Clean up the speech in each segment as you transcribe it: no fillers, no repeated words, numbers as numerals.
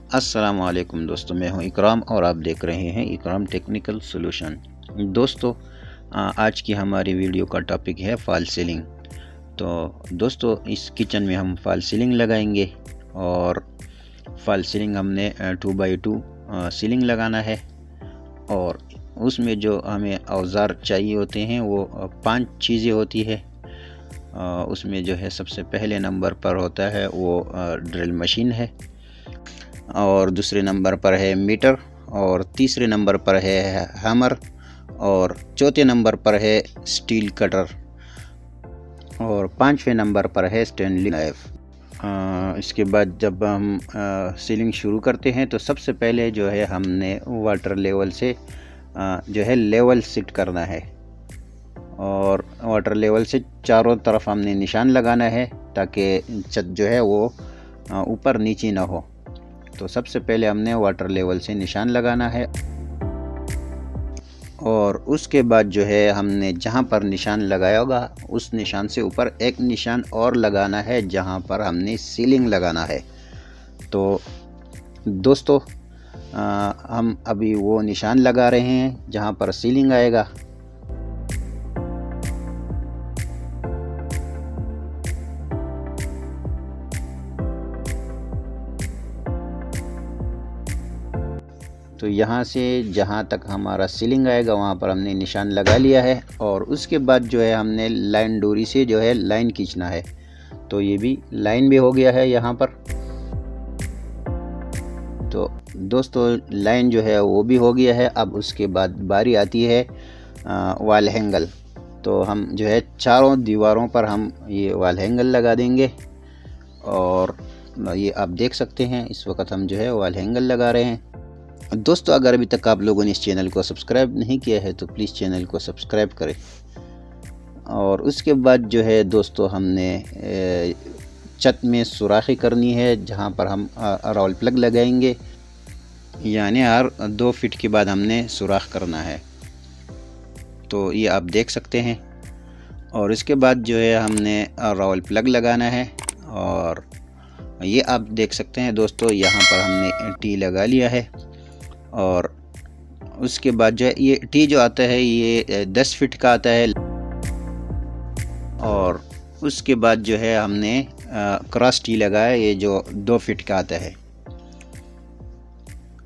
अस्सलाम वालेकुम दोस्तों, मैं हूं इकराम और आप देख रहे हैं इकराम टेक्निकल सॉल्यूशन। दोस्तों, आज की हमारी वीडियो का टॉपिक है फॉल सीलिंग। तो दोस्तों, इस किचन में हम फॉल सीलिंग लगाएंगे और फॉल सीलिंग हमने 2x2 सीलिंग लगाना है। और उसमें जो हमें औजार चाहिए होते हैं वो 5 चीज़ें होती है। उसमें जो है सबसे पहले नंबर पर होता है वो ड्रिल मशीन है, और दूसरे नंबर पर है मीटर, और तीसरे नंबर पर है हैमर, और चौथे नंबर पर है स्टील कटर, और पांचवें नंबर पर है स्टेनली नाइफ। इसके बाद जब हम सीलिंग शुरू करते हैं तो सबसे पहले जो है हमने वाटर लेवल से जो है लेवल सेट करना है, और वाटर लेवल से चारों तरफ हमने निशान लगाना है ताकि छत जो है वो ऊपर नीचे ना हो। तो सबसे पहले हमने वाटर लेवल से निशान लगाना है, और उसके बाद जो है हमने जहां पर निशान लगाया होगा उस निशान से ऊपर एक निशान और लगाना है जहां पर हमने सीलिंग लगाना है। तो दोस्तों, हम अभी वो निशान लगा रहे हैं जहां पर सीलिंग आएगा। तो यहाँ से जहाँ तक हमारा सीलिंग आएगा वहाँ पर हमने निशान लगा लिया है, और उसके बाद जो है हमने लाइन डोरी से जो है लाइन खींचना है। तो ये भी लाइन भी हो गया है यहाँ पर। तो दोस्तों, लाइन जो है वो भी हो गया है। अब उसके बाद बारी आती है वॉल हैंगल। तो हम जो है चारों दीवारों पर हम ये वॉल हैंगल लगा देंगे, और ये आप देख सकते हैं इस वक्त हम जो है वॉल हैंगल लगा रहे हैं। दोस्तों, अगर अभी तक आप लोगों ने इस चैनल को सब्सक्राइब नहीं किया है तो प्लीज़ चैनल को सब्सक्राइब करें। और उसके बाद जो है दोस्तों, हमने छत में सुराखी करनी है जहां पर हम रोल प्लग लगाएंगे, यानी हर 2 फीट के बाद हमने सुराख करना है। तो ये आप देख सकते हैं। और इसके बाद जो है हमने रोल प्लग लगाना है, और ये आप देख सकते हैं दोस्तों, यहाँ पर हमने टी लगा लिया है। और उसके बाद जो है ये टी जो आता है ये 10 फीट का आता है, और उसके बाद जो है हमने क्रॉस टी लगाया ये जो 2 फीट का आता है।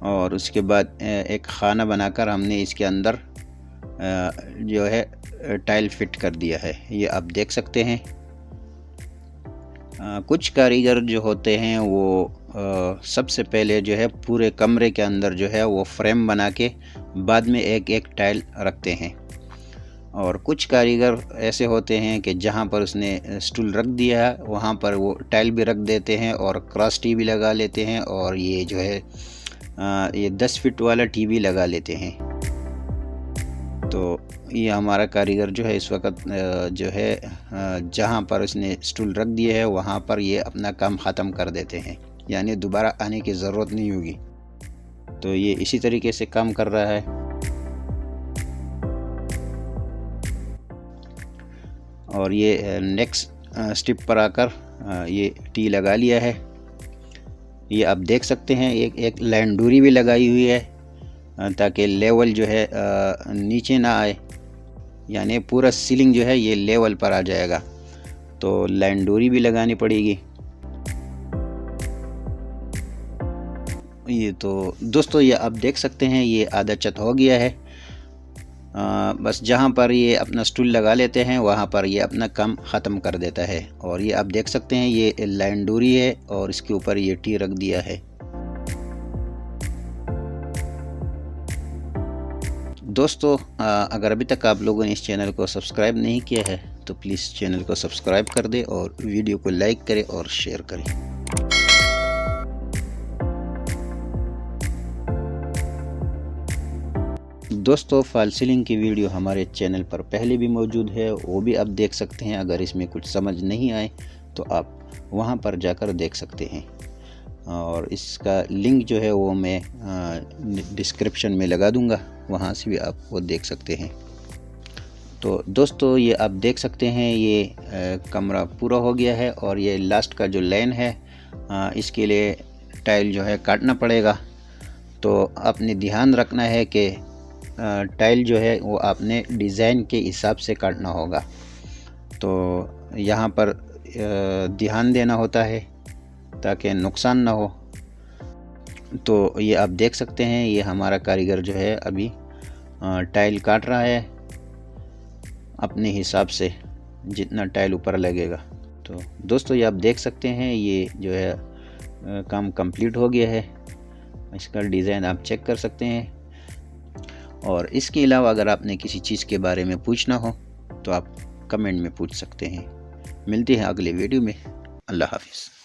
और उसके बाद एक खाना बनाकर हमने इसके अंदर जो है टाइल फिट कर दिया है, ये आप देख सकते हैं। कुछ कारीगर जो होते हैं वो सबसे पहले जो है पूरे कमरे के अंदर जो है वो फ्रेम बना के बाद में एक एक टाइल रखते हैं, और कुछ कारीगर ऐसे होते हैं कि जहां पर उसने स्टूल रख दिया है वहां पर वो टाइल भी रख देते हैं और क्रॉस टी भी लगा लेते हैं, और ये जो है ये 10 फीट वाला टी भी लगा लेते हैं। तो ये हमारा कारीगर जो है इस वक्त जो है जहाँ पर उसने स्टूल रख दिए है वहाँ पर ये अपना काम ख़त्म कर देते हैं, यानी दोबारा आने की ज़रूरत नहीं होगी। तो ये इसी तरीके से काम कर रहा है। और ये नेक्स्ट स्टेप पर आकर ये टी लगा लिया है। ये आप देख सकते हैं एक लाइन डोरी भी लगाई हुई है ताकि लेवल जो है नीचे ना आए, यानी पूरा सीलिंग जो है ये लेवल पर आ जाएगा। तो लाइन डोरी भी लगानी पड़ेगी। ये तो दोस्तों, ये आप देख सकते हैं ये आधा छत हो गया है। बस जहाँ पर ये अपना स्टूल लगा लेते हैं वहाँ पर ये अपना काम ख़त्म कर देता है। और ये आप देख सकते हैं ये लाइन डोरी है और इसके ऊपर ये टी रख दिया है। दोस्तों, अगर अभी तक आप लोगों ने इस चैनल को सब्सक्राइब नहीं किया है तो प्लीज़ चैनल को सब्सक्राइब कर दें और वीडियो को लाइक करें और शेयर करें। दोस्तों, फॉल सीलिंग की वीडियो हमारे चैनल पर पहले भी मौजूद है, वो भी आप देख सकते हैं। अगर इसमें कुछ समझ नहीं आए तो आप वहां पर जाकर देख सकते हैं, और इसका लिंक जो है वो मैं डिस्क्रिप्शन में लगा दूंगा, वहाँ से भी आप वो देख सकते हैं। तो दोस्तों, ये आप देख सकते हैं ये कमरा पूरा हो गया है, और ये लास्ट का जो लाइन है इसके लिए टाइल जो है काटना पड़ेगा। तो आपने ध्यान रखना है कि टाइल जो है वो आपने डिज़ाइन के हिसाब से काटना होगा। तो यहाँ पर ध्यान देना होता है ताकि नुकसान ना हो। तो ये आप देख सकते हैं, ये हमारा कारीगर जो है अभी टाइल काट रहा है अपने हिसाब से, जितना टाइल ऊपर लगेगा। तो दोस्तों ये आप देख सकते हैं, ये जो है काम कंप्लीट हो गया है। इसका डिज़ाइन आप चेक कर सकते हैं। और इसके अलावा अगर आपने किसी चीज़ के बारे में पूछना हो तो आप कमेंट में पूछ सकते हैं। मिलते हैं अगले वीडियो में। अल्लाह हाफिज़।